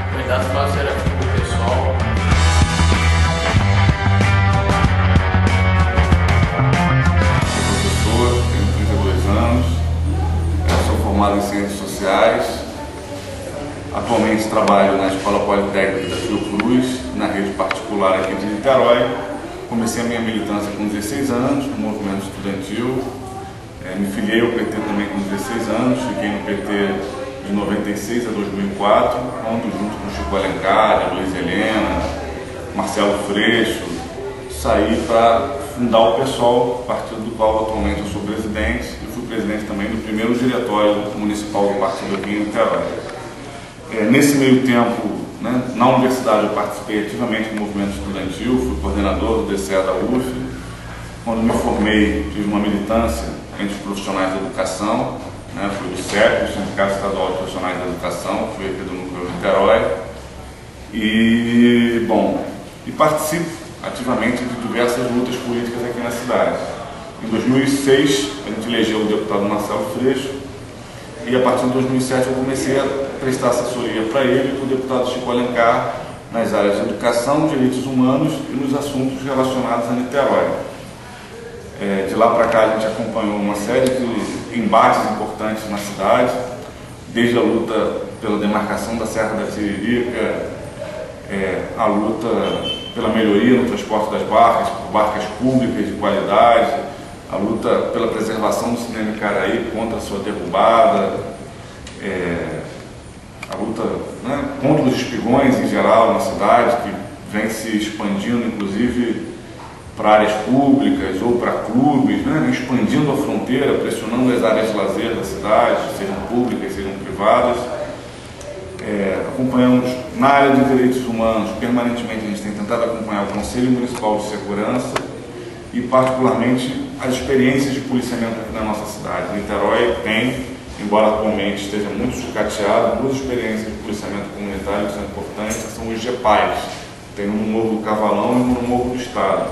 O candidato faz era o pessoal. Sou professor, tenho 32 anos, sou formado em Ciências Sociais. Atualmente trabalho na Escola Politécnica da Fiocruz, na rede particular aqui de Niterói. Comecei a minha militância com 16 anos, no movimento estudantil. Me filiei ao PT também com 16 anos, fiquei no PT de 96 a 2004, onde junto com Chico Alencar, Luiz Helena, Marcelo Freixo, saí para fundar o PSOL, partido do qual atualmente eu sou presidente, e fui presidente também do primeiro diretório municipal do partido aqui em Niterói. Nesse meio tempo, né, na universidade eu participei ativamente do movimento estudantil, fui coordenador do DCE da UF. Quando me formei, tive uma militância entre os profissionais da educação, né, fui do SEP, do Sindicato Estadual de Profissionais da Educação, fui aqui do Núcleo Niterói, e participo ativamente de diversas lutas políticas aqui na cidade. Em 2006, a gente elegeu o deputado Marcelo Freixo, e a partir de 2007 eu comecei a prestar assessoria para ele e para o deputado Chico Alencar nas áreas de educação, direitos humanos e nos assuntos relacionados a Niterói. De lá para cá a gente acompanhou uma série de embates importantes na cidade, desde a luta pela demarcação da Serra da Tiririca, a luta pela melhoria no transporte das barcas, por barcas públicas de qualidade, a luta pela preservação do cinema Icaraí contra a sua derrubada, a luta, né, contra os espigões em geral na cidade, que vem se expandindo inclusive para áreas públicas ou para clubes, né, expandindo a fronteira, pressionando as áreas de lazer da cidade, sejam públicas, sejam privadas. Acompanhamos na área de direitos humanos, permanentemente a gente tem tentado acompanhar o Conselho Municipal de Segurança e particularmente as experiências de policiamento aqui na nossa cidade. Niterói tem, embora atualmente esteja muito sucateado, duas experiências de policiamento comunitário que são importantes, que são os GEPAIs. Tem um no Morro do Cavalão e um no Morro do Estado.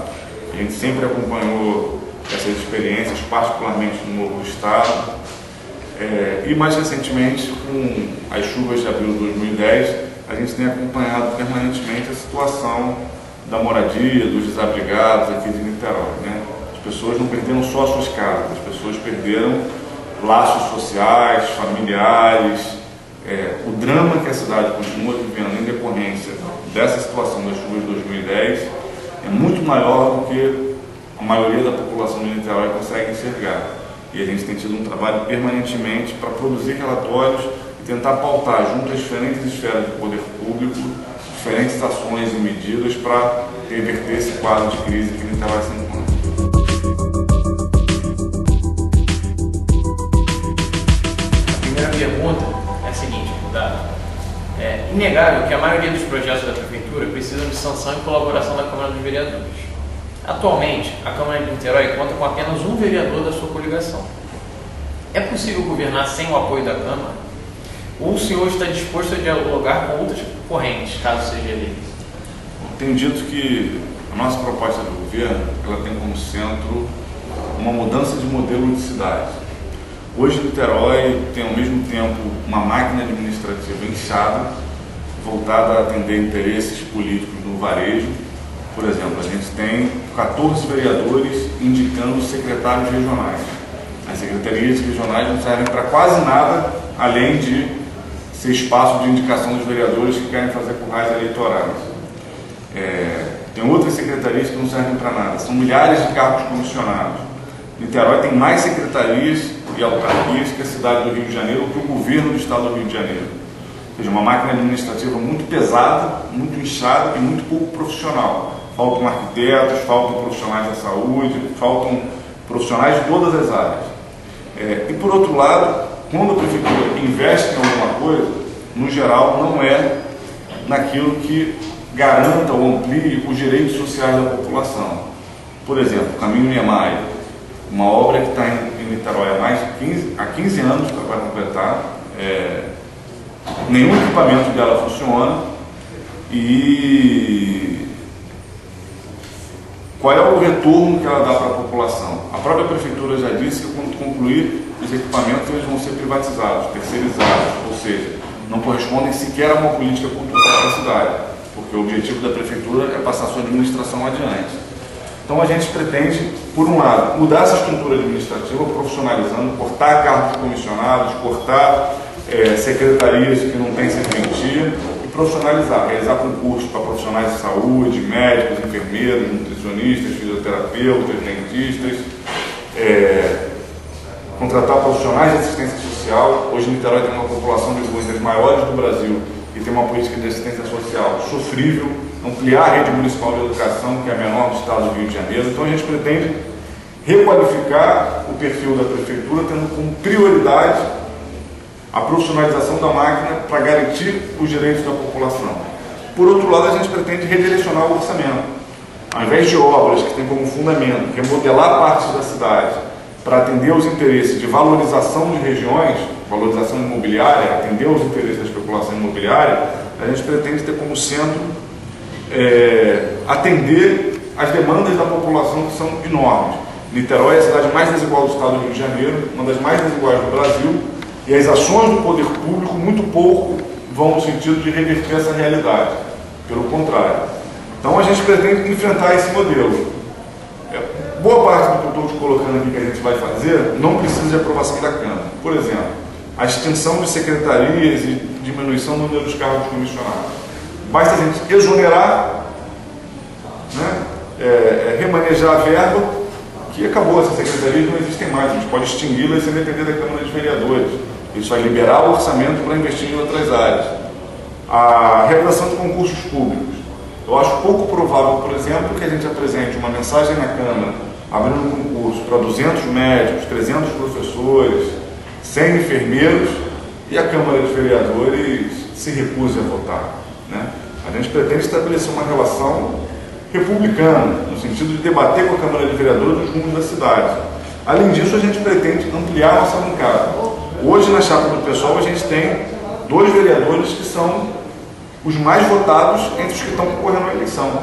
A gente sempre acompanhou essas experiências, particularmente no Morro do Estado. E mais recentemente, com as chuvas de abril de 2010, a gente tem acompanhado permanentemente a situação da moradia, dos desabrigados aqui de Niterói, né? As pessoas não perderam só as suas casas, as pessoas perderam laços sociais, familiares. O drama que a cidade continua vivendo em decorrência dessa situação das chuvas de 2010 é muito maior do que a maioria da população de Niterói consegue enxergar. E a gente tem tido um trabalho permanentemente para produzir relatórios e tentar pautar junto às diferentes esferas do poder público diferentes ações e medidas para reverter esse quadro de crise que Niterói se encontra. A primeira pergunta é a seguinte, deputado. É inegável que a maioria dos projetos da Prefeitura precisam de sanção e colaboração da Câmara dos Vereadores. Atualmente, a Câmara de Niterói conta com apenas um vereador da sua coligação. É possível governar sem o apoio da Câmara? Ou o senhor está disposto a dialogar com outras correntes, caso seja eleito? Tenho dito que a nossa proposta de governo ela tem como centro uma mudança de modelo de cidade. Hoje, Niterói tem ao mesmo tempo uma máquina administrativa inchada, voltada a atender interesses políticos no varejo. Por exemplo, a gente tem 14 vereadores indicando secretários regionais. As secretarias regionais não servem para quase nada, além de ser espaço de indicação dos vereadores que querem fazer currais eleitorais. Tem outras secretarias que não servem para nada, são milhares de cargos comissionados. Niterói tem mais secretarias e autarquias que a cidade do Rio de Janeiro, ou que o governo do estado do Rio de Janeiro. Ou seja, uma máquina administrativa muito pesada, muito inchada e muito pouco profissional. Faltam arquitetos, faltam profissionais da saúde, faltam profissionais de todas as áreas. E por outro lado, quando a prefeitura investe em alguma coisa, no geral não é naquilo que garanta ou amplie os direitos sociais da população. Por exemplo, o Caminho Niemeyer, uma obra que está em Niterói há 15 anos para completar, nenhum equipamento dela funciona e qual é o retorno que ela dá para a população? A própria prefeitura já disse que quando concluir os equipamentos eles vão ser privatizados, terceirizados, ou seja, não correspondem sequer a uma política cultural da cidade, porque o objetivo da prefeitura é passar sua administração adiante. Então a gente pretende, por um lado, mudar essa estrutura administrativa, profissionalizando, cortar cargos comissionados, cortar secretarias que não têm serventia e profissionalizar, realizar concursos para profissionais de saúde, médicos, enfermeiros, nutricionistas, fisioterapeutas, dentistas, contratar profissionais de assistência social. Hoje Niterói tem uma população de ruas das maiores do Brasil e tem uma política de assistência social sofrível, ampliar a rede municipal de educação, que é a menor do estado do Rio de Janeiro. Então a gente pretende requalificar o perfil da prefeitura, tendo como prioridade a profissionalização da máquina para garantir os direitos da população. Por outro lado, a gente pretende redirecionar o orçamento. Ao invés de obras que têm como fundamento remodelar partes da cidade para atender aos interesses de valorização de regiões, valorização imobiliária, atender aos interesses da especulação imobiliária, a gente pretende ter como centro atender as demandas da população, que são enormes. Niterói é a cidade mais desigual do estado do Rio de Janeiro, uma das mais desiguais do Brasil, e as ações do poder público muito pouco vão no sentido de reverter essa realidade. Pelo contrário. Então a gente pretende enfrentar esse modelo. Boa parte do que eu estou te colocando aqui que a gente vai fazer não precisa de aprovação da Câmara. Por exemplo, a extinção de secretarias e diminuição do número dos cargos comissionados. Basta a gente exonerar, remanejar a verba, que acabou, essas secretarias não existem mais, a gente pode extingui-las sem depender da Câmara dos Vereadores. Isso vai liberar o orçamento para investir em outras áreas. A realização de concursos públicos. Eu acho pouco provável, por exemplo, que a gente apresente uma mensagem na Câmara abrindo um concurso para 200 médicos, 300 professores, 100 enfermeiros e a Câmara dos Vereadores se recuse a votar. A gente pretende estabelecer uma relação republicana, no sentido de debater com a Câmara de Vereadores os rumos da cidade. Além disso, a gente pretende ampliar a nossa bancada. Hoje, na chapa do PSOL, a gente tem 2 vereadores que são os mais votados entre os que estão concorrendo à eleição.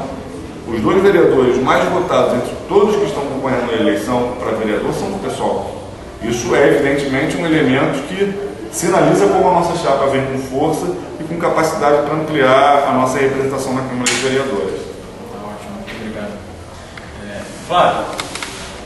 Os 2 vereadores mais votados entre todos que estão concorrendo à eleição para vereador são do PSOL. Isso é, evidentemente, um elemento que sinaliza como a nossa chapa vem com força e com capacidade para ampliar a nossa representação na Câmara de Vereadores. Ótimo, muito obrigado. Flávio,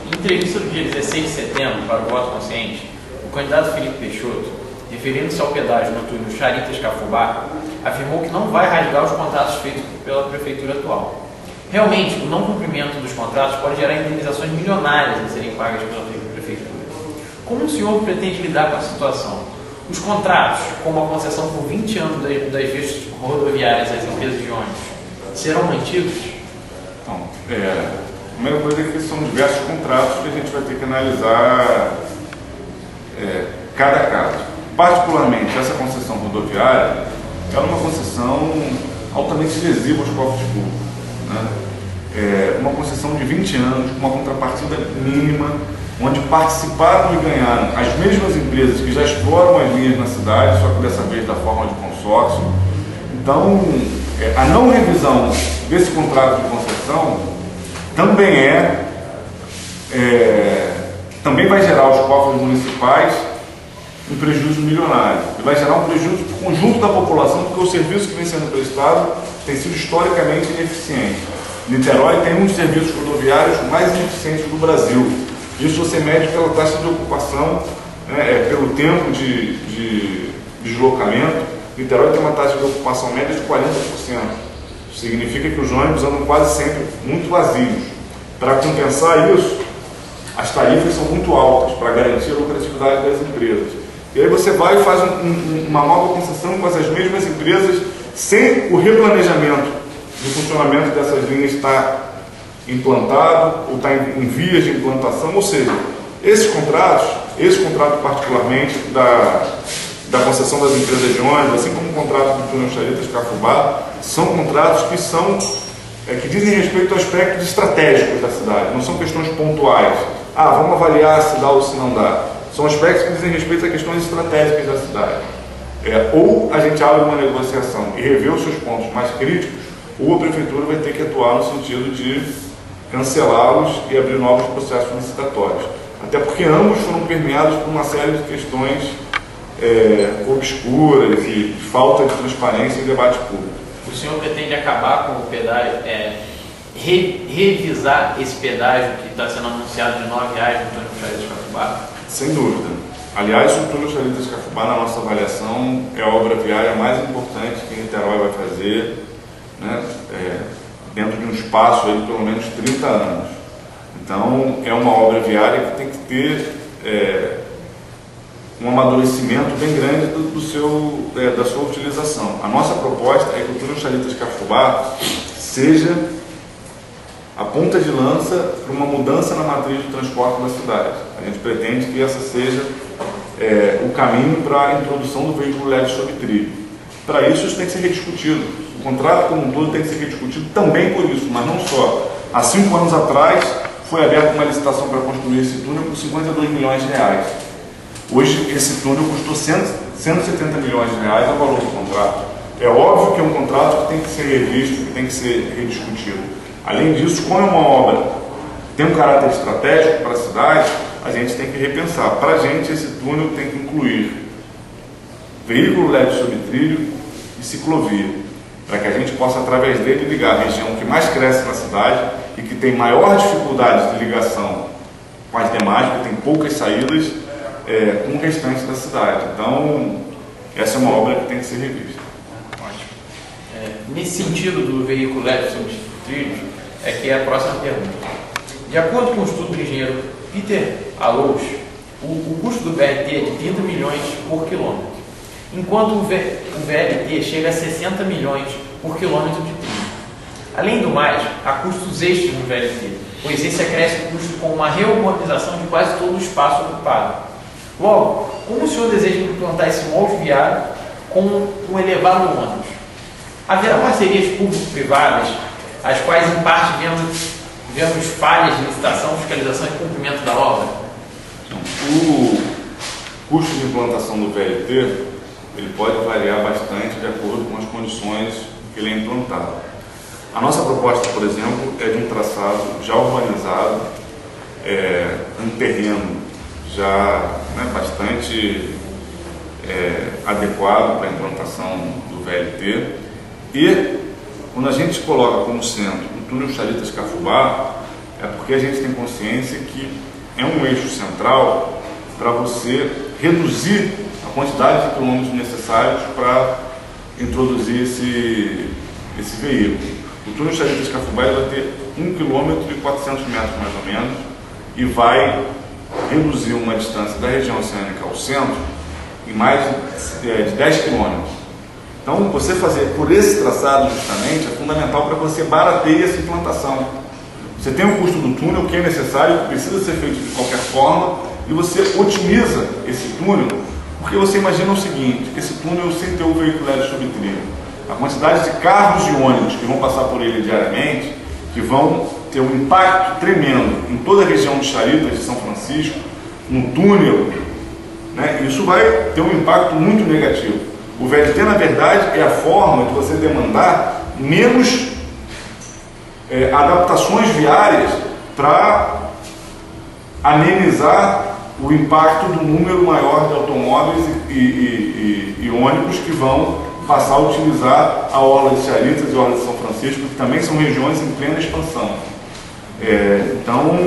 em entrevista do dia 16 de setembro para o Voto Consciente, o candidato Felipe Peixoto, referindo-se ao pedágio noturno Charitas-Cafubá, afirmou que não vai rasgar os contratos feitos pela prefeitura atual. Realmente, o não cumprimento dos contratos pode gerar indenizações milionárias a serem pagas pela prefeitura. Como o senhor pretende lidar com a situação? Os contratos, como a concessão por 20 anos das vias rodoviárias às empresas de ônibus, serão mantidos? Então, a primeira coisa é que são diversos contratos que a gente vai ter que analisar cada caso. Particularmente, essa concessão rodoviária é uma concessão altamente lesiva aos cofres públicos. Uma concessão de 20 anos, com uma contrapartida mínima, onde participaram e ganharam as mesmas empresas que já exploram as linhas na cidade, só que dessa vez da forma de consórcio. Então, a não revisão desse contrato de concessão também vai gerar aos cofres municipais um prejuízo milionário. E vai gerar um prejuízo para o conjunto da população, porque o serviço que vem sendo prestado tem sido historicamente ineficiente. Niterói tem um dos serviços rodoviários mais ineficientes do Brasil. Isso você mede pela taxa de ocupação, pelo tempo de deslocamento. Niterói tem uma taxa de ocupação média de 40%. Isso significa que os ônibus andam quase sempre muito vazios. Para compensar isso, as tarifas são muito altas para garantir a lucratividade das empresas. E aí você vai e faz uma nova concessão com essas mesmas empresas, sem o replanejamento do funcionamento dessas linhas estar implantado ou está em vias de implantação. Ou seja, esse contrato particularmente da concessão das empresas de ônibus, assim como o contrato do túnel Charitas-Cafubá, são contratos que dizem respeito a aspectos estratégicos da cidade, não são questões pontuais. Vamos avaliar se dá ou se não dá. São aspectos que dizem respeito a questões estratégicas da cidade. Ou a gente abre uma negociação e revê os seus pontos mais críticos, ou a prefeitura vai ter que atuar no sentido de cancelá-los e abrir novos processos licitatórios. Até porque ambos foram permeados por uma série de questões obscuras e falta de transparência e debate público. O senhor pretende acabar com o pedágio, revisar esse pedágio que está sendo anunciado de R$ 9,00 no túnel Charitas Cafubá? Sem dúvida. Aliás, o túnel Charitas Cafubá, na nossa avaliação, é a obra viária mais importante que Niterói vai fazer, né, dentro de um espaço aí de pelo menos 30 anos. Então, é uma obra viária que tem que ter um amadurecimento bem grande da sua utilização. A nossa proposta é que o túnel Charitas Cafubá seja a ponta de lança para uma mudança na matriz do transporte da cidade. A gente pretende que essa seja o caminho para a introdução do veículo leve sob trilho. Para isso tem que ser rediscutido. O contrato como um todo tem que ser rediscutido também por isso, mas não só. Há 5 anos atrás foi aberta uma licitação para construir esse túnel por R$ 52 milhões. Hoje esse túnel custou 170 milhões de reais ao valor do contrato. É óbvio que é um contrato que tem que ser revisto, que tem que ser rediscutido. Além disso, como é uma obra que tem um caráter estratégico para a cidade, a gente tem que repensar. Para a gente, esse túnel tem que incluir veículo leve sob trilho e ciclovia, para que a gente possa, através dele, ligar a região que mais cresce na cidade e que tem maior dificuldade de ligação com as demais, porque tem poucas saídas, com o restante da cidade. Então, essa é uma obra que tem que ser revista. Ótimo. Nesse sentido do veículo leve sob trilhos, que é a próxima pergunta. De acordo com o estudo do engenheiro Peter Alous, o custo do VLT é de 30 milhões por quilômetro, enquanto o VLT chega a 60 milhões por quilômetro de trilho. Além do mais, há custos extras no VLT, pois esse acresce o custo com uma reurbanização de quase todo o espaço ocupado. Logo, como o senhor deseja implantar esse molde viário com um elevado ônus? Haverá parcerias público-privadas, as quais em parte vemos falhas de licitação, fiscalização e cumprimento da obra? O custo de implantação do VLT ele pode variar bastante de acordo com as condições que ele é implantado. A nossa proposta, por exemplo, é de um traçado já urbanizado, um terreno já bastante adequado para a implantação do VLT, e quando a gente coloca como centro o túnel Charitas Cafubá, é porque a gente tem consciência que é um eixo central para você reduzir a quantidade de quilômetros necessários para introduzir esse veículo. O túnel Charitas Cafubá vai ter 1,4 km mais ou menos, e vai reduzir uma distância da região oceânica ao centro em mais de 10 km. Então, você fazer por esse traçado justamente é fundamental para que você barateie essa implantação. Você tem o custo do túnel, que é necessário, que precisa ser feito de qualquer forma, e você otimiza esse túnel, porque você imagina o seguinte, que esse túnel, sem ter o veículo leve sob trilho, a quantidade de carros e ônibus que vão passar por ele diariamente, que vão ter um impacto tremendo em toda a região de Charitas, de São Francisco, no túnel, isso vai ter um impacto muito negativo. O VLT, na verdade, é a forma de você demandar menos adaptações viárias para amenizar o impacto do número maior de automóveis e ônibus que vão passar a utilizar a orla de Charitas e a orla de São Francisco, que também são regiões em plena expansão. Então,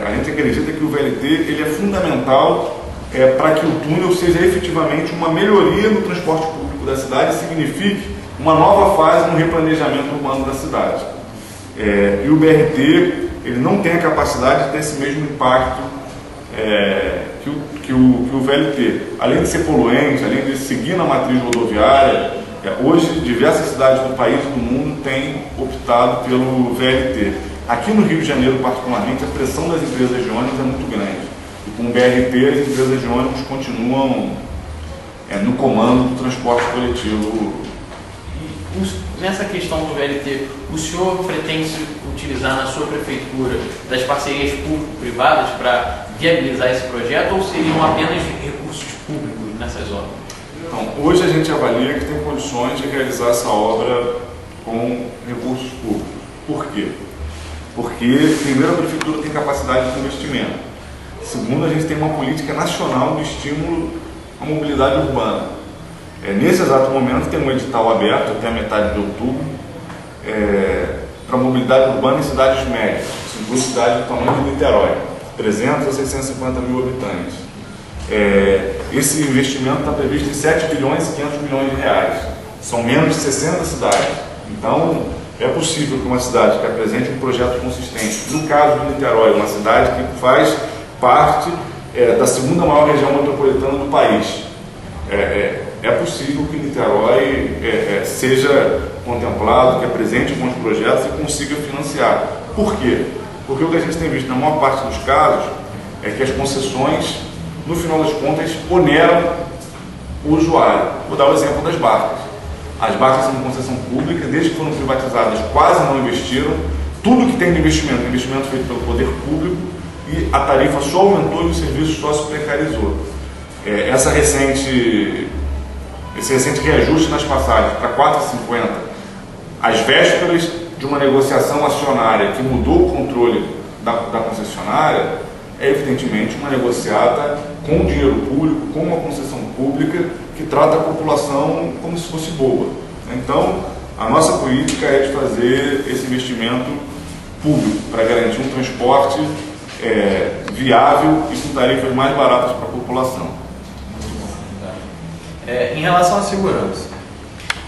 a gente acredita que o VLT ele é fundamental para que o túnel seja efetivamente uma melhoria no transporte público da cidade e signifique uma nova fase no replanejamento urbano da cidade. E o BRT ele não tem a capacidade de ter esse mesmo impacto que o VLT. Além de ser poluente, além de seguir na matriz rodoviária, hoje diversas cidades do país e do mundo têm optado pelo VLT. Aqui no Rio de Janeiro, particularmente, a pressão das empresas de ônibus é muito grande. E com o BRT, as empresas de ônibus continuam no comando do transporte coletivo. Nessa questão do VLT, o senhor pretende utilizar na sua prefeitura das parcerias público-privadas para viabilizar esse projeto, ou seriam apenas recursos públicos nessas obras? Então, hoje a gente avalia que tem condições de realizar essa obra com recursos públicos. Por quê? Porque, primeiro, a prefeitura tem capacidade de investimento. Segundo, a gente tem uma política nacional de estímulo a mobilidade urbana. Nesse exato momento tem um edital aberto até a metade de outubro para mobilidade urbana em cidades médias, em cidades do tamanho de Niterói, 300 a 650 mil habitantes. Esse investimento está previsto em 7 bilhões e 500 milhões de reais. São menos de 60 cidades. Então, é possível que uma cidade que apresente um projeto consistente, no caso de Niterói, uma cidade que faz parte da segunda maior região metropolitana do país, é possível que Niterói seja contemplado, que apresente bons projetos e consiga financiar. Por quê? Porque o que a gente tem visto na maior parte dos casos é que as concessões, no final das contas, oneram o usuário. Vou dar o exemplo das barcas. As barcas são de concessão pública, desde que foram privatizadas, quase não investiram. Tudo que tem de investimento, investimento feito pelo poder público, e a tarifa só aumentou e o serviço só se precarizou. Esse recente reajuste nas passagens para 4,50, às vésperas de uma negociação acionária que mudou o controle da concessionária, é evidentemente uma negociada com dinheiro público, com uma concessão pública que trata a população como se fosse boba. Então, a nossa política é de fazer esse investimento público para garantir um transporte viável e com tarifas mais baratas para a população. Em relação à segurança,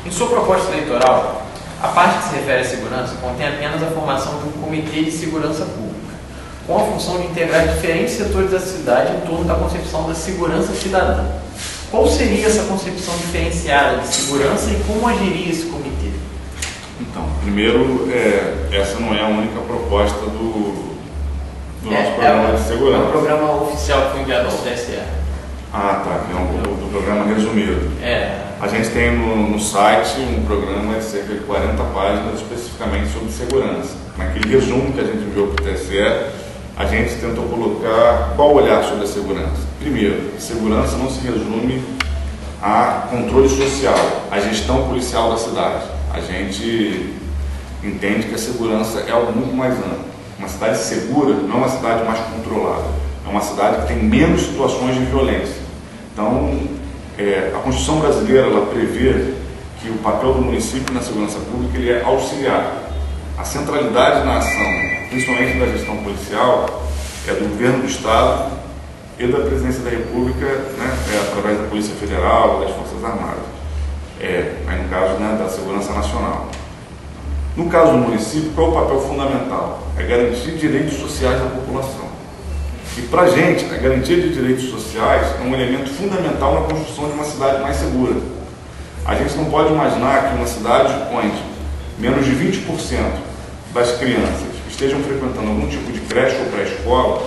em sua proposta eleitoral, a parte que se refere à segurança contém apenas a formação de um comitê de segurança pública, com a função de integrar diferentes setores da cidade em torno da concepção da segurança cidadã. Qual seria essa concepção diferenciada de segurança e como agiria esse comitê? Então, primeiro, essa não é a única proposta do nosso programa de segurança. É o programa oficial que foi enviado ao TSE. Ah, tá, que é do programa resumido. A gente tem no site um programa de cerca de 40 páginas especificamente sobre segurança. Naquele resumo que a gente enviou para o TSE, a gente tentou colocar qual olhar sobre a segurança. Primeiro, segurança não se resume a controle social, a gestão policial da cidade. A gente entende que a segurança é algo muito mais amplo. Uma cidade segura não é uma cidade mais controlada, é uma cidade que tem menos situações de violência. Então, a Constituição brasileira ela prevê que o papel do município na segurança pública ele é auxiliar. A centralidade na ação, principalmente da gestão policial, é do governo do Estado e da Presidência da República, através da Polícia Federal, das Forças Armadas. Aí no caso da Segurança Nacional. No caso do município, qual é o papel fundamental? É garantir direitos sociais da população. E para a gente, a garantia de direitos sociais é um elemento fundamental na construção de uma cidade mais segura. A gente não pode imaginar que uma cidade onde menos de 20% das crianças estejam frequentando algum tipo de creche ou pré-escola,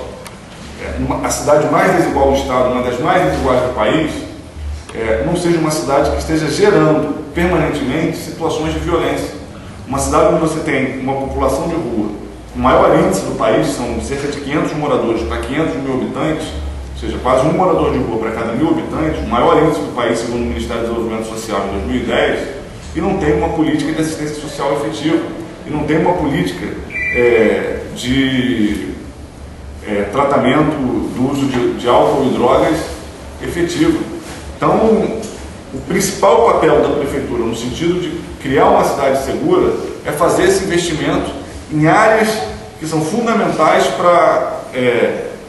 a cidade mais desigual do estado, uma das mais desiguais do país, não seja uma cidade que esteja gerando permanentemente situações de violência. Uma cidade onde você tem uma população de rua, o maior índice do país, são cerca de 500 moradores para 500 mil habitantes, ou seja, quase um morador de rua para cada 1000 habitantes, o maior índice do país, segundo o Ministério do Desenvolvimento Social em 2010, e não tem uma política de assistência social efetiva, e não tem uma política de tratamento do uso de álcool e drogas efetivo. Então, o principal papel da prefeitura, no sentido de criar uma cidade segura, é fazer esse investimento em áreas que são fundamentais para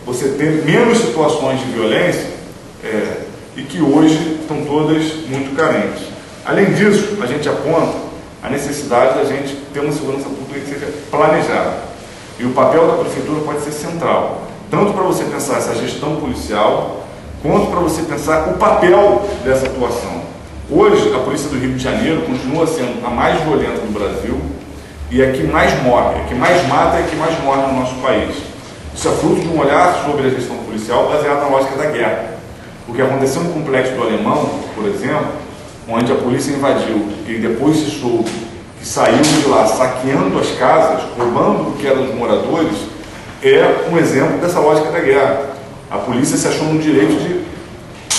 você ter menos situações de violência e que hoje estão todas muito carentes. Além disso, a gente aponta a necessidade da gente ter uma segurança pública que seja planejada. E o papel da prefeitura pode ser central, tanto para você pensar essa gestão policial, quanto para você pensar o papel dessa atuação. Hoje, a Polícia do Rio de Janeiro continua sendo a mais violenta do Brasil e a que mais morre, a que mais mata e a que mais morre no nosso país. Isso é fruto de um olhar sobre a gestão policial baseado na lógica da guerra. O que aconteceu no Complexo do Alemão, por exemplo, onde a polícia invadiu e depois se soube que saiu de lá saqueando as casas, roubando o que era dos moradores, é um exemplo dessa lógica da guerra. A polícia se achou no direito de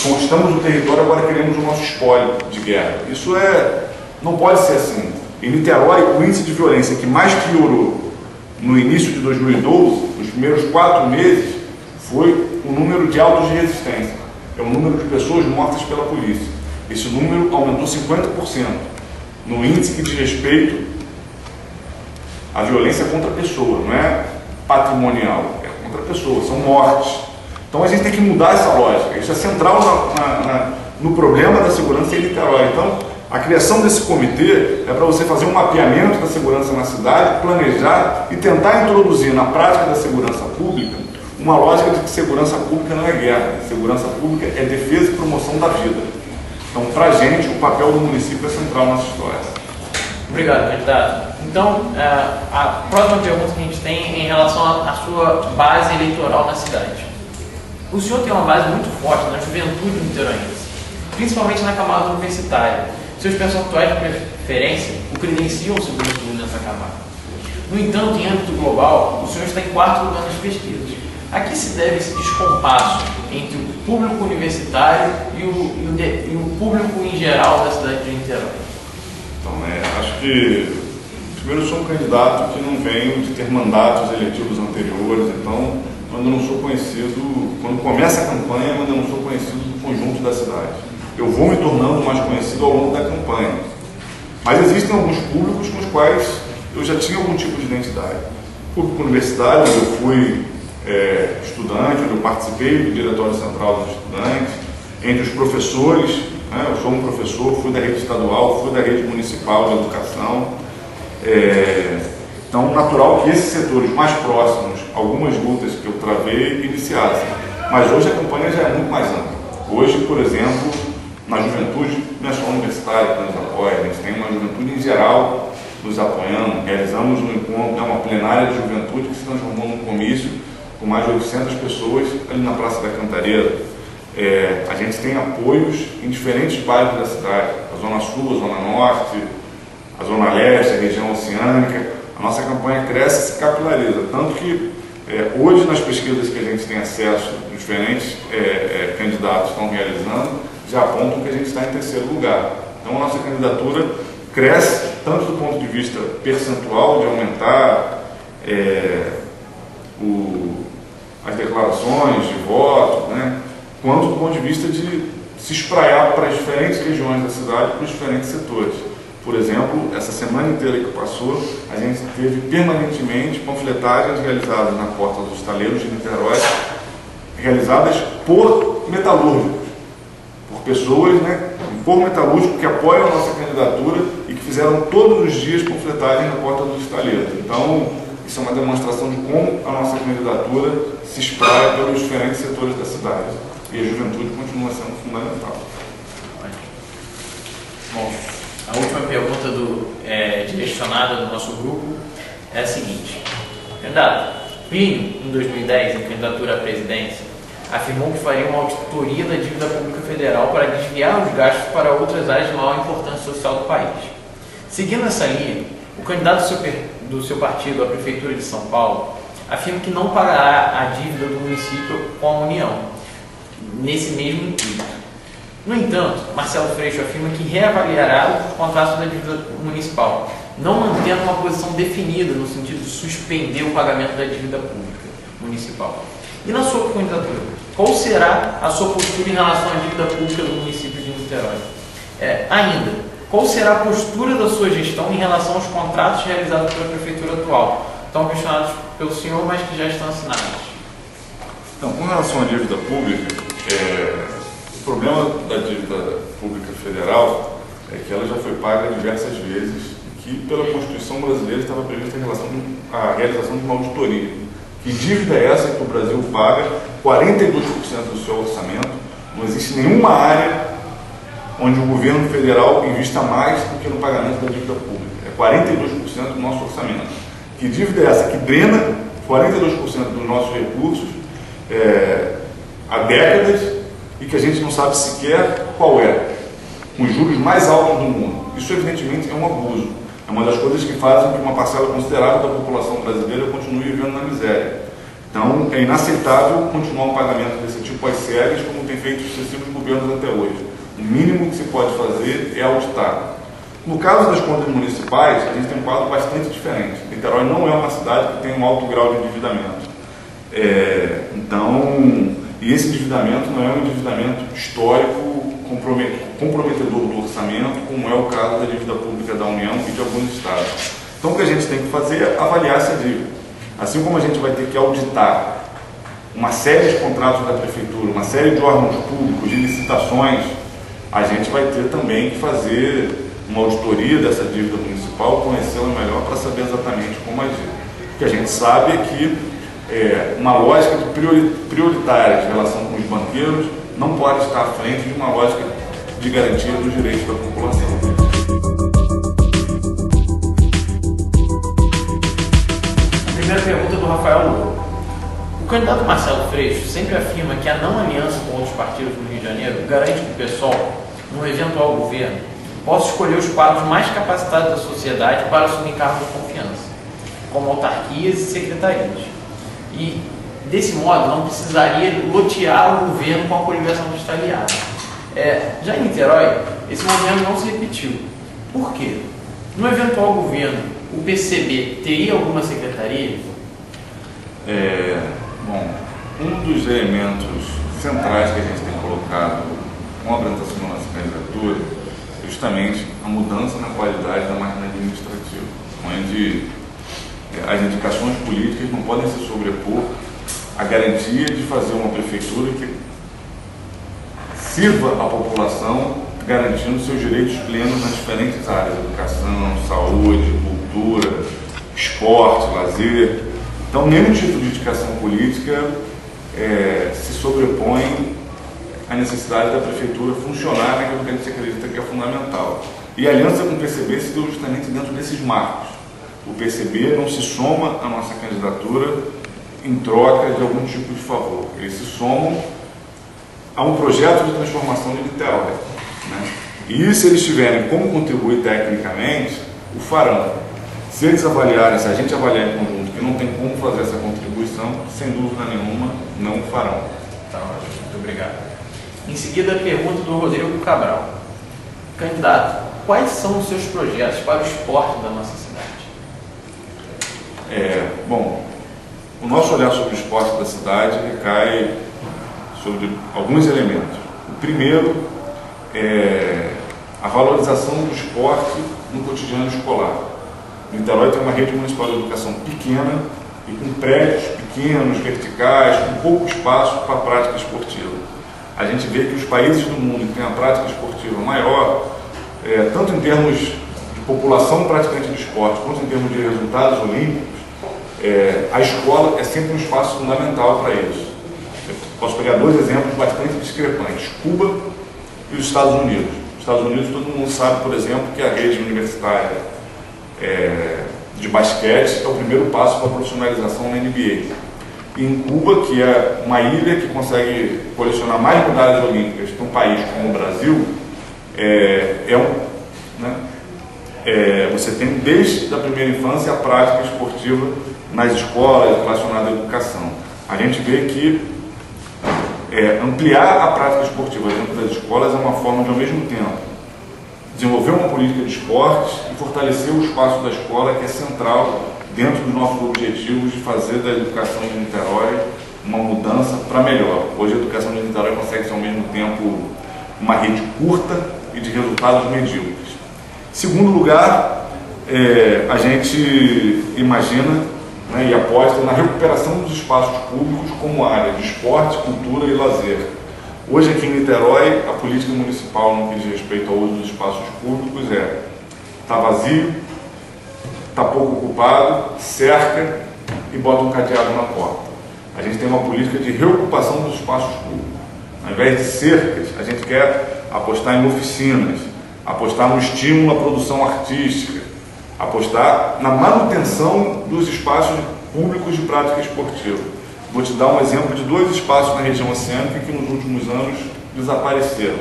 conquistamos o território, agora queremos o nosso espólio de guerra. Isso não pode ser assim. Em Niterói, o índice de violência que mais piorou no início de 2012, nos primeiros 4 meses, foi o número de autos de resistência. é o número de pessoas mortas pela polícia. Esse número aumentou 50% no índice que diz respeito à violência contra a pessoa, não é patrimonial, é contra a pessoa, são mortes. Então a gente tem que mudar essa lógica, isso é central no problema da segurança em Niterói. Então, a criação desse comitê é para você fazer um mapeamento da segurança na cidade, planejar e tentar introduzir na prática da segurança pública uma lógica de que segurança pública não é guerra, segurança pública é defesa e promoção da vida. Então, para a gente, o papel do município é central nessa história. Obrigado, candidato. Então, a próxima pergunta que a gente tem é em relação à sua base eleitoral na cidade. O senhor tem uma base muito forte na juventude niteroense, principalmente na camada universitária. Seus percentuais de preferência o credenciam o segundo turno nessa camada. No entanto, em âmbito global, o senhor está em quarto lugar nas pesquisas. A que se deve esse descompasso entre o público universitário e o público em geral da cidade de Niterói? Então, acho que, primeiro, eu sou um candidato que não venho de ter mandatos eletivos anteriores, então, quando não sou conhecido, quando começa a campanha, eu ainda não sou conhecido do conjunto da cidade. Eu vou me tornando mais conhecido ao longo da campanha. Mas existem alguns públicos com os quais eu já tinha algum tipo de identidade. Público universitário, onde eu fui estudante, onde eu participei do Diretório Central dos Estudantes, entre os professores, né, eu sou um professor, fui da rede estadual, fui da rede municipal de educação. Então, natural que esses setores mais próximos, algumas lutas que eu travei, iniciassem. Mas hoje a campanha já é muito mais ampla. Hoje, por exemplo, na juventude, não é só universitária que nos apoia, a gente tem uma juventude em geral nos apoiando. Realizamos um encontro, uma plenária de juventude que se transformou num comício com mais de 800 pessoas ali na Praça da Cantareira. A gente tem apoios em diferentes bairros da cidade, a Zona Sul, a Zona Norte, a Zona Leste, a região oceânica. A nossa campanha cresce e se capilariza, tanto que hoje nas pesquisas que a gente tem acesso, diferentes candidatos estão realizando, já apontam que a gente está em terceiro lugar. Então a nossa candidatura cresce tanto do ponto de vista percentual, de aumentar as declarações de voto, né, quanto do ponto de vista de se espraiar para as diferentes regiões da cidade, para os diferentes setores. Por exemplo, essa semana inteira que passou, a gente teve permanentemente panfletagens realizadas na porta dos estaleiros de Niterói, realizadas por metalúrgicos, por pessoas, né, por metalúrgicos que apoiam a nossa candidatura e que fizeram todos os dias panfletagens na porta dos estaleiros. Então, isso é uma demonstração de como a nossa candidatura se espraia pelos diferentes setores da cidade. E a juventude continua sendo fundamental. Bom, a última pergunta direcionada do nosso grupo é a seguinte. Candidato, Plínio, em 2010, em candidatura à presidência, afirmou que faria uma auditoria da dívida pública federal para desviar os gastos para outras áreas de maior importância social do país. Seguindo essa linha, o candidato do seu partido à Prefeitura de São Paulo afirma que não pagará a dívida do município com a União, nesse mesmo intuito. No entanto, Marcelo Freixo afirma que reavaliará os contratos da dívida municipal, não mantendo uma posição definida no sentido de suspender o pagamento da dívida pública municipal. E na sua candidatura, qual será a sua postura em relação à dívida pública do município de Niterói? Ainda, qual será a postura da sua gestão em relação aos contratos realizados pela Prefeitura atual? Estão questionados pelo senhor, mas que já estão assinados. Então, com relação à dívida pública, o problema da dívida pública federal é que ela já foi paga diversas vezes e que, pela Constituição brasileira, estava prevista a realização de uma auditoria. Que dívida é essa que o Brasil paga 42% do seu orçamento? Não existe nenhuma área onde o governo federal invista mais do que no pagamento da dívida pública. É 42% do nosso orçamento. Que dívida é essa que drena 42% dos nossos recursos há décadas e que a gente não sabe sequer qual é, com os juros mais altos do mundo? Isso, evidentemente, é um abuso. É uma das coisas que fazem que uma parcela considerável da população brasileira continue vivendo na miséria. Então, é inaceitável continuar um pagamento desse tipo às cegas, como tem feito os sucessivos governos até hoje. O mínimo que se pode fazer é auditar. No caso das contas municipais, a gente tem um quadro bastante diferente. Niterói não é uma cidade que tem um alto grau de endividamento. Então, E esse endividamento não é um endividamento histórico comprometedor do orçamento, como é o caso da dívida pública da União e de alguns estados. Então, o que a gente tem que fazer é avaliar essa dívida. Assim como a gente vai ter que auditar uma série de contratos da prefeitura, uma série de órgãos públicos, de licitações, a gente vai ter também que fazer uma auditoria dessa dívida municipal, conhecê-la melhor para saber exatamente como agir. O que a gente sabe é que uma lógica prioritária de relação com os banqueiros não pode estar à frente de uma lógica de garantia dos direitos da população. A primeira pergunta é do Rafael Lula. O candidato Marcelo Freixo sempre afirma que a não aliança com outros partidos no Rio de Janeiro garante que o PSOL, num eventual governo, possa escolher os quadros mais capacitados da sociedade para assumir cargos de confiança, como autarquias e secretarias. E, desse modo, não precisaria lotear o governo com a coligação dos aliados. Já em Niterói, esse movimento não se repetiu. Por quê? No eventual governo, o PCB teria alguma secretaria? Bom, um dos elementos centrais que a gente tem colocado com a apresentação da nossa candidatura é justamente a mudança na qualidade da máquina administrativa, onde as indicações políticas não podem se sobrepor à garantia de fazer uma prefeitura que sirva a população garantindo seus direitos plenos nas diferentes áreas: educação, saúde, cultura, esporte, lazer. Então, nenhum tipo de indicação política se sobrepõe à necessidade da prefeitura funcionar naquilo que a gente acredita que é fundamental. E a aliança com o PCB se deu justamente dentro desses marcos. O PCB não se soma à nossa candidatura em troca de algum tipo de favor. Eles se somam a um projeto de transformação de Niterói, né? E se eles tiverem como contribuir tecnicamente, o farão. Se eles avaliarem, se a gente avaliar em conjunto que não tem como fazer essa contribuição, sem dúvida nenhuma, não o farão. Tá ótimo, muito obrigado. Em seguida, a pergunta do Rodrigo Cabral. Candidato, quais são os seus projetos para o esporte da nossa cidade? Bom, o nosso olhar sobre o esporte da cidade recai sobre alguns elementos. O primeiro é a valorização do esporte no cotidiano escolar. Niterói tem uma rede municipal de educação pequena e com prédios pequenos, verticais, com pouco espaço para a prática esportiva. A gente vê que os países do mundo que têm a prática esportiva maior, tanto em termos de população praticante de esporte, quanto em termos de resultados olímpicos, a escola é sempre um espaço fundamental para eles. Eu posso pegar dois exemplos bastante discrepantes: Cuba e os Estados Unidos. Os Estados Unidos, todo mundo sabe, por exemplo, que a rede universitária de basquete é o primeiro passo para a profissionalização na NBA. E em Cuba, que é uma ilha que consegue colecionar mais medalhas olímpicas que um país como o Brasil, você tem desde a primeira infância a prática esportiva nas escolas relacionada à educação. A gente vê que ampliar a prática esportiva dentro das escolas é uma forma de, ao mesmo tempo, desenvolver uma política de esportes e fortalecer o espaço da escola, que é central dentro dos nossos objetivos de fazer da educação de Niterói uma mudança para melhor. Hoje a educação de Niterói consegue ser ao mesmo tempo uma rede curta e de resultados medíocres. Em segundo lugar, a gente imagina, e aposta na recuperação dos espaços públicos como área de esporte, cultura e lazer. Hoje aqui em Niterói, a política municipal no que diz respeito ao uso dos espaços públicos está vazio, está pouco ocupado, cerca e bota um cadeado na porta. A gente tem uma política de reocupação dos espaços públicos. Ao invés de cercas, a gente quer apostar em oficinas, apostar no estímulo à produção artística, apostar na manutenção dos espaços públicos de prática esportiva. Vou te dar um exemplo de dois espaços na região oceânica que nos últimos anos desapareceram.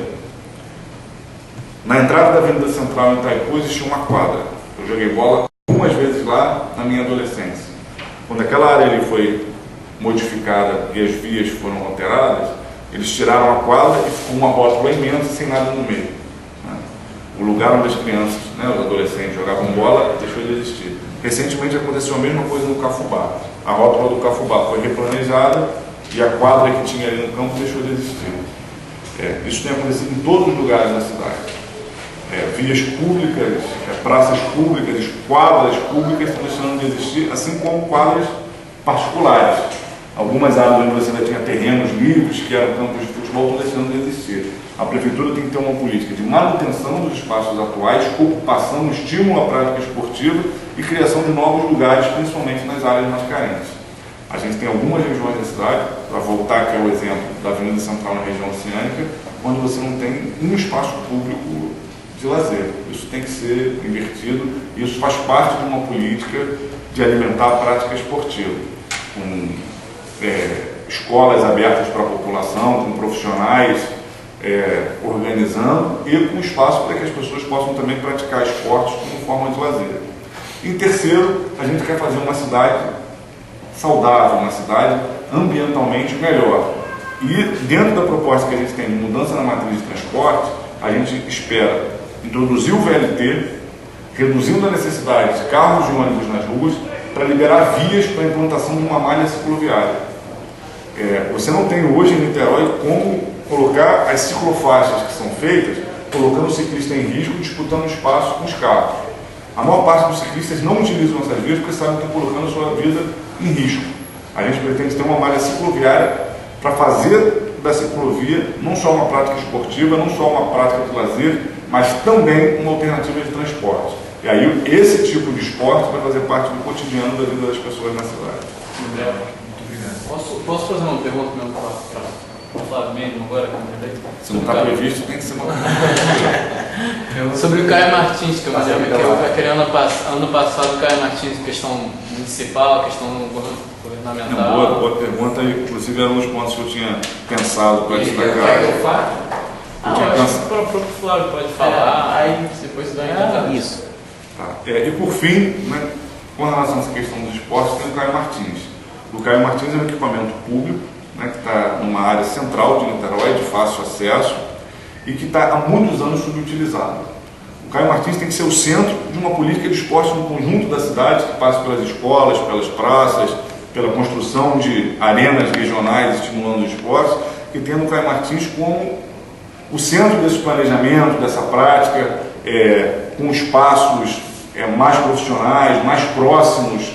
Na entrada da Avenida Central em Itaipu existia uma quadra. Eu joguei bola algumas vezes lá na minha adolescência. Quando aquela área ali foi modificada e as vias foram alteradas, eles tiraram a quadra e ficou uma rótula imensa sem nada no meio. O lugar onde as crianças, os adolescentes jogavam bola, deixou de existir. Recentemente aconteceu a mesma coisa no Cafubá. A rótula do Cafubá foi replanejada e a quadra que tinha ali no campo deixou de existir. Isso tem acontecido em todos os lugares da cidade. Vias públicas, praças públicas, quadras públicas estão deixando de existir, assim como quadras particulares. Algumas áreas onde você ainda tinha terrenos livres, que eram campos de futebol, estão deixando de existir. A prefeitura tem que ter uma política de manutenção dos espaços atuais, ocupação, estímulo à prática esportiva e criação de novos lugares, principalmente nas áreas mais carentes. A gente tem algumas regiões da cidade, para voltar aqui ao exemplo da Avenida Central na região oceânica, onde você não tem um espaço público de lazer. Isso tem que ser invertido e isso faz parte de uma política de alimentar a prática esportiva, com escolas abertas para a população, com profissionais organizando e com espaço para que as pessoas possam também praticar esportes como forma de lazer. Em terceiro, a gente quer fazer uma cidade saudável, uma cidade ambientalmente melhor. E dentro da proposta que a gente tem de mudança na matriz de transporte, a gente espera introduzir o VLT, reduzindo a necessidade de carros e ônibus nas ruas, para liberar vias para a implantação de uma malha cicloviária. Você não tem hoje em Niterói como colocar as ciclofaixas que são feitas, colocando o ciclista em risco, disputando espaço com os carros. A maior parte dos ciclistas não utilizam essas vias porque sabem que estão colocando a sua vida em risco. A gente pretende ter uma malha cicloviária para fazer da ciclovia não só uma prática esportiva, não só uma prática de lazer, mas também uma alternativa de transporte. E aí esse tipo de esporte vai fazer parte do cotidiano da vida das pessoas na cidade. André, muito obrigado. Posso fazer uma pergunta mesmo para o Flávio mesmo agora? Se não está previsto, tem que ser uma sobre o Caio Martins, que eu me lembro que aquele ano passado o Caio Martins, questão municipal, questão governamental. Boa pergunta, inclusive era um dos pontos que eu tinha pensado para destacar. O próprio Flávio pode falar, aí depois dá a isso. Tá. E por fim, né, com relação a essa questão dos esportes, tem o Caio Martins. O Caio Martins é um equipamento público, né, que está numa área central de Niterói, de fácil acesso, e que está há muitos anos subutilizado. O Caio Martins tem que ser o centro de uma política de esporte no conjunto da cidade, que passa pelas escolas, pelas praças, pela construção de arenas regionais estimulando os esportes, e tendo o Caio Martins como o centro desse planejamento, dessa prática, com espaços mais profissionais, mais próximos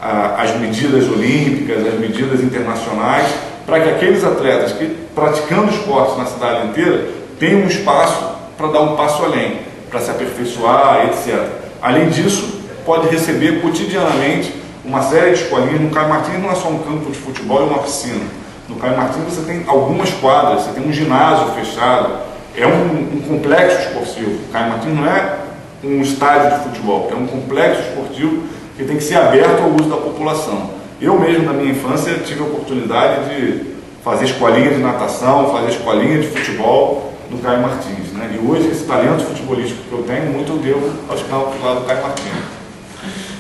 às medidas olímpicas, às medidas internacionais, para que aqueles atletas que praticando esportes na cidade inteira tenham um espaço para dar um passo além, para se aperfeiçoar, etc. Além disso, pode receber cotidianamente uma série de escolinhas. No Caio Martins não é só um campo de futebol e uma piscina. No Caio Martins você tem algumas quadras, você tem um ginásio fechado, é um complexo esportivo. O Caio Martins não é um estádio de futebol, é um complexo esportivo que tem que ser aberto ao uso da população. Eu mesmo, na minha infância, tive a oportunidade de fazer escolinha de natação, fazer escolinha de futebol no Caio Martins, né? E hoje, esse talento futebolístico que eu tenho, muito eu devo aos campos lá do Caio Martins.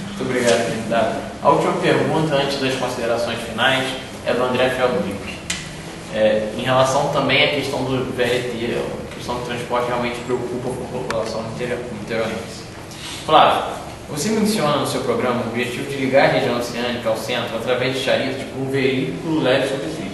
Muito obrigado, candidato. A última pergunta, antes das considerações finais, é do André Feldrich. Em relação também à questão do VLT, a questão do transporte realmente preocupa a população niteroense. Flávio, você menciona no seu programa o objetivo de ligar a região oceânica ao centro através de charitas por um veículo leve sobre trilhos.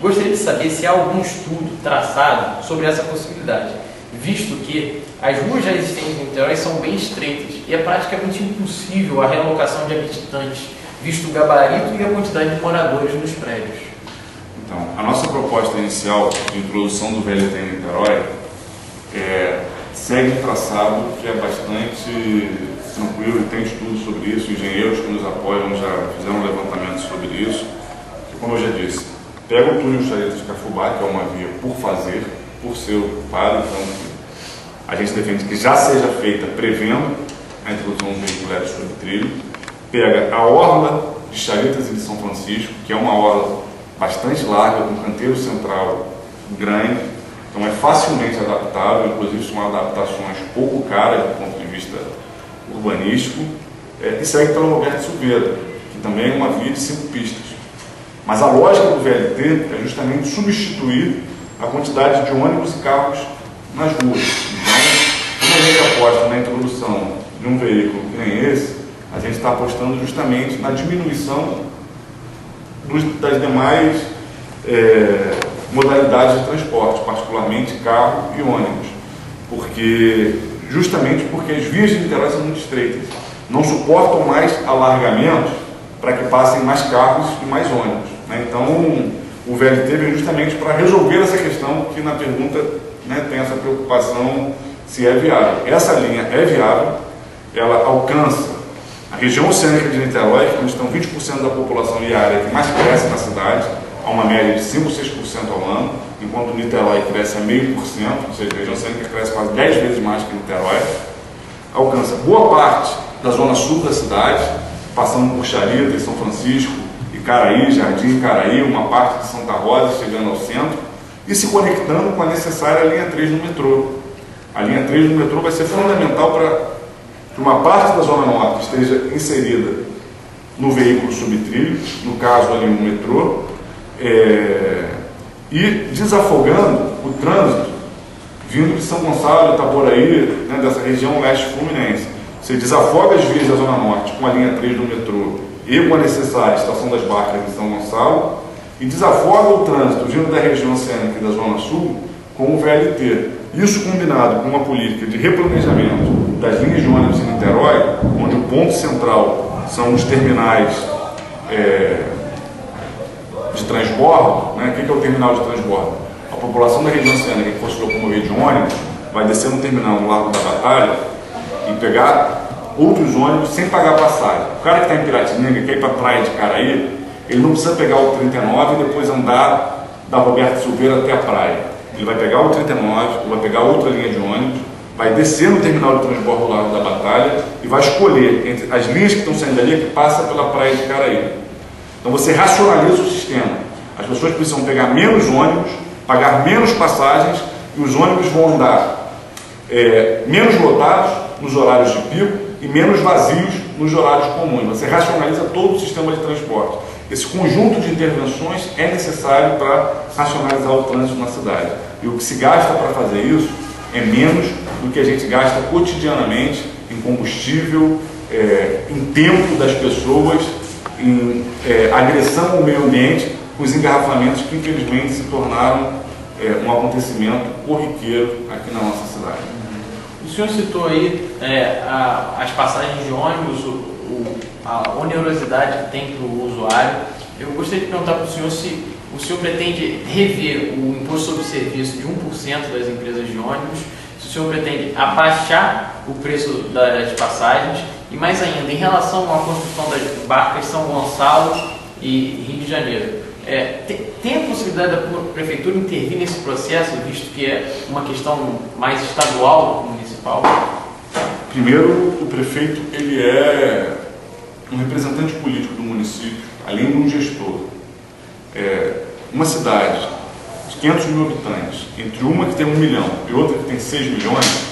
Gostaria de saber se há algum estudo traçado sobre essa possibilidade, visto que as ruas já existentes em Niterói são bem estreitas e é praticamente impossível a realocação de habitantes, visto o gabarito e a quantidade de moradores nos prédios. Então, a nossa proposta inicial de introdução do VLT em Niterói segue um traçado que é bastante tranquilo e tem estudos sobre isso, engenheiros que nos apoiam já fizeram um levantamento sobre isso, que, como eu já disse, pega o túnel Charetas de Cafubá, que é uma via por fazer, por ser ocupado, então a gente defende que já seja feita prevendo a introdução do veículo leve sobre trilho, pega a orla de Charetas e de São Francisco, que é uma orla bastante larga, com canteiro central grande, então é facilmente adaptável, inclusive são adaptações pouco caras do ponto de vista urbanístico, e segue pela Roberto Silveira, que também é uma via de 5 pistas. Mas a lógica do VLT é justamente substituir a quantidade de ônibus e carros nas ruas. Então, quando a gente aposta na introdução de um veículo que nem esse, a gente está apostando justamente na diminuição das demais modalidades de transporte, particularmente carro e ônibus, justamente porque as vias de Niterói são muito estreitas, não suportam mais alargamentos para que passem mais carros e mais ônibus, né? Então o VLT veio justamente para resolver essa questão que na pergunta, né, tem essa preocupação se é viável. Essa linha é viável, ela alcança a região oceânica de Niterói, onde estão 20% da população e a área que mais cresce na cidade, a uma média de 5 ou 6% ao ano, enquanto Niterói cresce a 0,5%, ou seja, a região oceânica cresce quase 10 vezes mais que Niterói. Alcança boa parte da zona sul da cidade, passando por Charita e São Francisco, Icaraí, Jardim Icaraí, uma parte de Santa Rosa, chegando ao centro, e se conectando com a necessária linha 3 do metrô. A linha 3 do metrô vai ser fundamental para que uma parte da Zona Norte esteja inserida no veículo subtrilho, no caso ali no metrô, e desafogando o trânsito vindo de São Gonçalo, Itaboraí, né, dessa região leste fluminense. Você desafoga as vias da Zona Norte com a linha 3 do metrô e com a necessária Estação das Barcas em São Gonçalo, e desafoga o trânsito vindo da região oceânica e da Zona Sul com o VLT. Isso combinado com uma política de replanejamento das linhas de ônibus em Niterói, onde o ponto central são os terminais de transbordo, né? O que é o terminal de transbordo? A população da região oceânica que fosse locomover de ônibus vai descer no terminal no Largo da Batalha e pegar outros ônibus sem pagar passagem. O cara que está em Piratininga, que quer ir para a praia de Caraí, ele não precisa pegar o 39 e depois andar da Roberto Silveira até a praia. Ele vai pegar o 39, vai pegar outra linha de ônibus, vai descer no terminal de transbordo do Largo da Batalha e vai escolher entre as linhas que estão saindo dali que passa pela praia de Caraí. Então você racionaliza o sistema. As pessoas precisam pegar menos ônibus, pagar menos passagens e os ônibus vão andar menos lotados nos horários de pico e menos vazios nos horários comuns. Você racionaliza todo o sistema de transporte. Esse conjunto de intervenções é necessário para racionalizar o trânsito na cidade. E o que se gasta para fazer isso é menos do que a gente gasta cotidianamente em combustível, em tempo das pessoas, em agressão ao meio ambiente, com os engarrafamentos que infelizmente se tornaram um acontecimento corriqueiro aqui na nossa cidade. O senhor citou aí as passagens de ônibus, a onerosidade que tem para o usuário. Eu gostaria de perguntar para o senhor se o senhor pretende rever o imposto sobre serviço de 1% das empresas de ônibus, se o senhor pretende abaixar o preço das passagens e, mais ainda, em relação à construção das barcas São Gonçalo e Rio de Janeiro. Tem a possibilidade da prefeitura intervir nesse processo, visto que é uma questão mais estadual do que municipal? Primeiro, o prefeito ele é um representante político do município, além de um gestor. Uma cidade de 500 mil habitantes, entre uma que tem 1 milhão e outra que tem 6 milhões,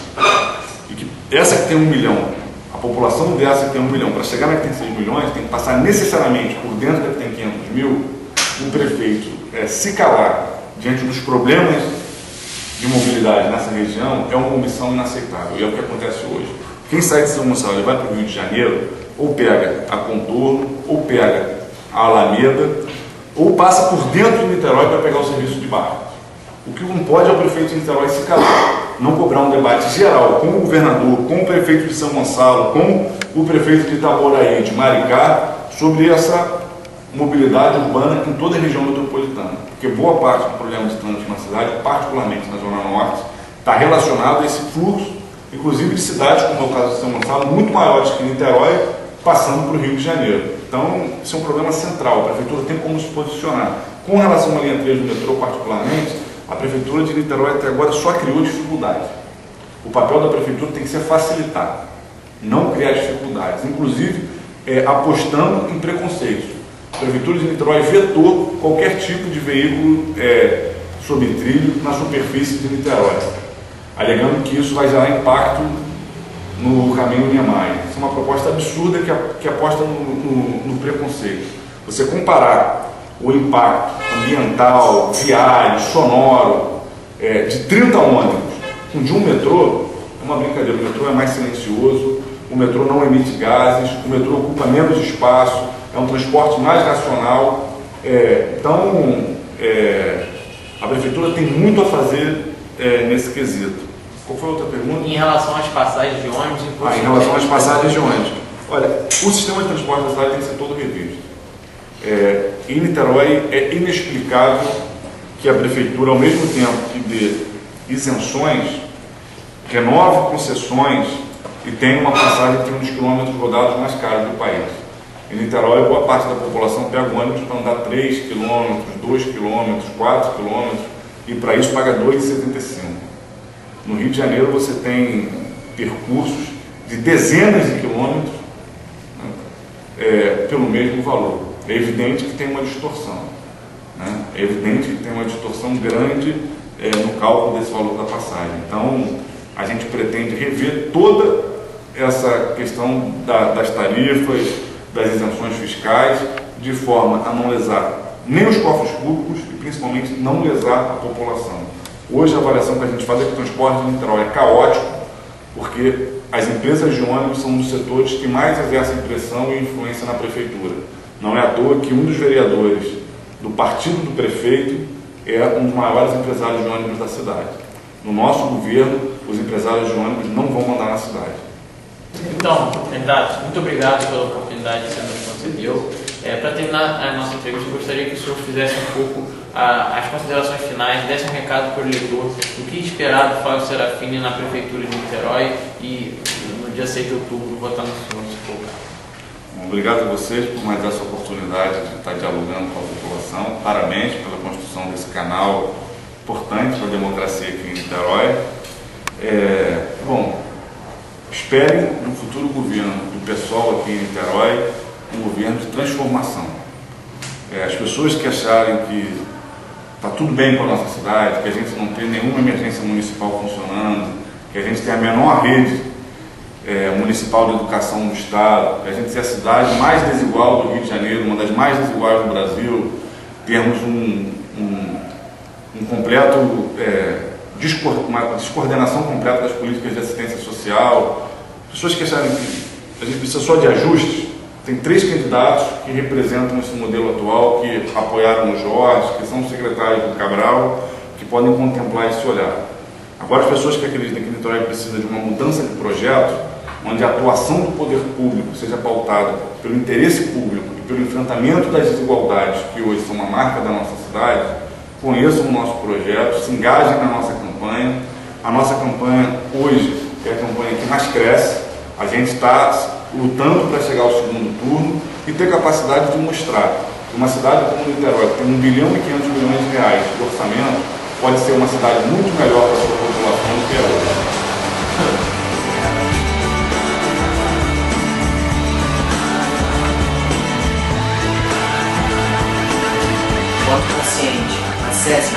e que essa que tem 1 milhão, a população dessa que tem 1 milhão, para chegar na que tem 6 milhões, tem que passar necessariamente por dentro da que tem 500 mil. O prefeito se calar diante dos problemas de mobilidade nessa região é uma omissão inaceitável, e é o que acontece hoje. Quem sai de São Gonçalo e vai para o Rio de Janeiro, ou pega a Contorno, ou pega a Alameda, ou passa por dentro de Niterói para pegar o serviço de barco. O que não pode é o prefeito de Niterói se calar, não cobrar um debate geral com o governador, com o prefeito de São Gonçalo, com o prefeito de Itaboraí, de Maricá, sobre essa mobilidade urbana em toda a região metropolitana, porque boa parte do problema de trânsito na cidade, particularmente na Zona Norte, está relacionado a esse fluxo, inclusive de cidades, como é o caso de São Gonçalo, muito maiores que Niterói, passando para o Rio de Janeiro. Então, isso é um problema central, a prefeitura tem como se posicionar. Com relação à linha 3 do metrô, particularmente, a prefeitura de Niterói até agora só criou dificuldades. O papel da prefeitura tem que ser facilitar, não criar dificuldades, inclusive apostando em preconceitos. A Prefeitura de Niterói vetou qualquer tipo de veículo sob trilho na superfície de Niterói, alegando que isso vai gerar impacto no caminho Niemeyer. Isso é uma proposta absurda que aposta no preconceito. Você comparar o impacto ambiental, viário, sonoro, de 30 ônibus com de um metrô, é uma brincadeira. O metrô é mais silencioso, o metrô não emite gases, o metrô ocupa menos espaço, é um transporte mais racional A Prefeitura tem muito a fazer nesse quesito. Qual foi a outra pergunta? Em relação às passagens de ônibus... Em relação às passagens de ônibus. Olha, o sistema de transporte da cidade tem que ser todo revisto. Em Niterói é inexplicável que a Prefeitura, ao mesmo tempo que dê isenções, renove concessões e tenha uma passagem que tem um dos quilômetros rodados mais caros do país. Em Niterói, boa parte da população pega o ônibus para andar 3 quilômetros, 2 quilômetros, 4 quilômetros e para isso paga R$ 2,75. No Rio de Janeiro você tem percursos de dezenas de quilômetros pelo mesmo valor. É evidente que tem uma distorção. É evidente que tem uma distorção grande no cálculo desse valor da passagem. Então, a gente pretende rever toda essa questão das tarifas, das isenções fiscais, de forma a não lesar nem os cofres públicos e principalmente não lesar a população. Hoje a avaliação que a gente faz é que o transporte de Niterói é caótico, porque as empresas de ônibus são um dos setores que mais exercem pressão e influência na prefeitura. Não é à toa que um dos vereadores do partido do prefeito é um dos maiores empresários de ônibus da cidade. No nosso governo, os empresários de ônibus não vão mandar na cidade. Então, candidato, muito obrigado pela oportunidade que você nos concedeu. Para terminar a nossa entrevista, eu gostaria que o senhor fizesse um pouco as considerações finais, desse um recado para o eleitor do que esperar do Fábio Serafini na Prefeitura de Niterói e no dia 6 de outubro votar no senhor, se for. Obrigado a vocês por mais essa oportunidade de estar dialogando com a população. Parabéns pela construção desse canal importante para a democracia aqui em Niterói. Esperem no futuro governo do PSOL aqui em Niterói um governo de transformação. As pessoas que acharem que está tudo bem com a nossa cidade, que a gente não tem nenhuma emergência municipal funcionando, que a gente tem a menor rede municipal de educação do Estado, que a gente é a cidade mais desigual do Rio de Janeiro, uma das mais desiguais do Brasil, temos uma descoordenação completa das políticas de assistência social. Pessoas que acharem que a gente precisa só de ajustes. Tem 3 candidatos que representam esse modelo atual, que apoiaram o Jorge, que são secretários do Cabral, que podem contemplar esse olhar. Agora, as pessoas que acreditam que Niterói precisa de uma mudança de projeto, onde a atuação do poder público seja pautada pelo interesse público e pelo enfrentamento das desigualdades que hoje são uma marca da nossa cidade, conheçam o nosso projeto, se engajem na nossa campanha. A nossa campanha hoje é a campanha que mais cresce. A gente está lutando para chegar ao segundo turno e ter capacidade de mostrar que uma cidade como Niterói, que tem R$ 1,5 bilhão de orçamento, pode ser uma cidade muito melhor para a sua população do que é hoje. Voto consciente. Acesse